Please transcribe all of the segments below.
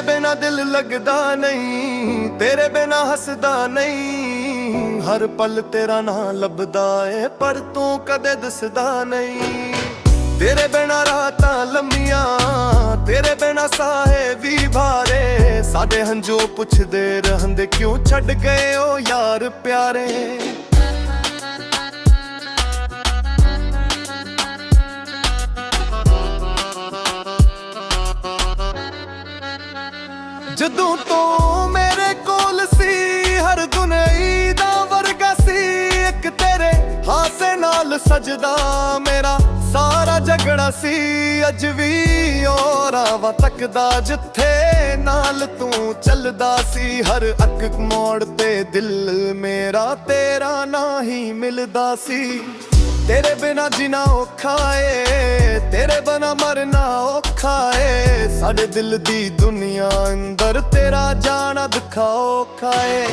बिना दिल लगदा नहीं, तेरे बिना हसदा नहीं। हर पल तेरा ना लभदा है पर तू कदे दसदा नहीं। तेरे बिना रातां लम्मियां, तेरे बिना साहे भी भारे। साडे हंजो पुछदे रहंदे क्यों छड़ गए ओ यार प्यारे। जदों तो मेरे कोल सी हर दुनिया दा वर्गा सी। एक तेरे हासे नाल सजदा मेरा सारा झगड़ा सी। अज भी औरावा तकदा जिथे नाल तू चलदा सी। हर अक मोड़ ते दिल मेरा तेरा ना ही मिलदा सी। तेरे बिना जीना औखा है, तेरे बिना मरना औखा है। साडे दिल दी दुनिया अंदर तेरा जाना दुखा औखा है।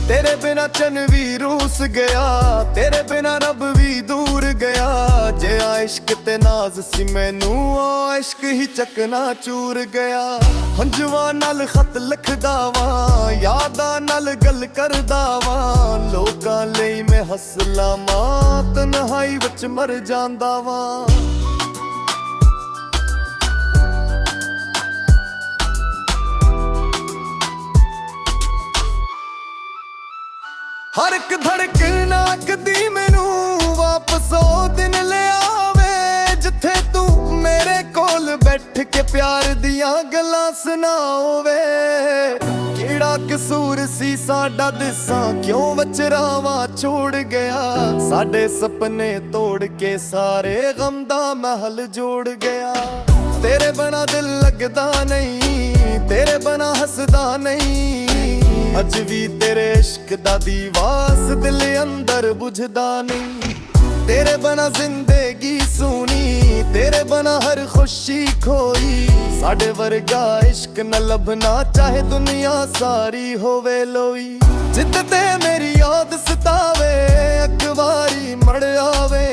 तेरे बिना चन भी रूस गया, तेरे बिना रब भी दूर गया। जे इश्क ते नाज सी मैनू ओ इश्क ही चकना चूर गया। हंजुआ नाल खत लिखदा वां, यादां नाल गल करदा वां। लोकां लई मैं हसला मां, तन्हाई विच मर जांदा वां। हर एक धड़कन आखदी मैनू वापस ओ दिन ले आवे। जिथे तू मेरे कोल बैठ के प्यार दियां गल्लां सुनावे। केड़ा कसूर सी साडा दिसां क्यों वचरावा छोड़ गया। साडे सपने तोड़ के सारे गम दा महल जोड़ गया। तेरे बिना दिल लगदा नहीं, तेरे बिना हसदा नहीं। अज भी तेरे इश्क दा दीवास दिल अंदर बुझदा नहीं। तेरे बिना जिंदगी सूनी, तेरे बिना हर खुशी खोई। साडे वर्गा इश्क न लभना चाहे दुनिया सारी होवे लोई। जिद ते मेरी याद सतावे एक वारी मड़ आवे।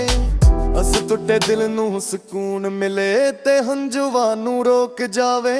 अस टुटे दिल नू सुकून मिले ते हंजुआ नू रोक जावे।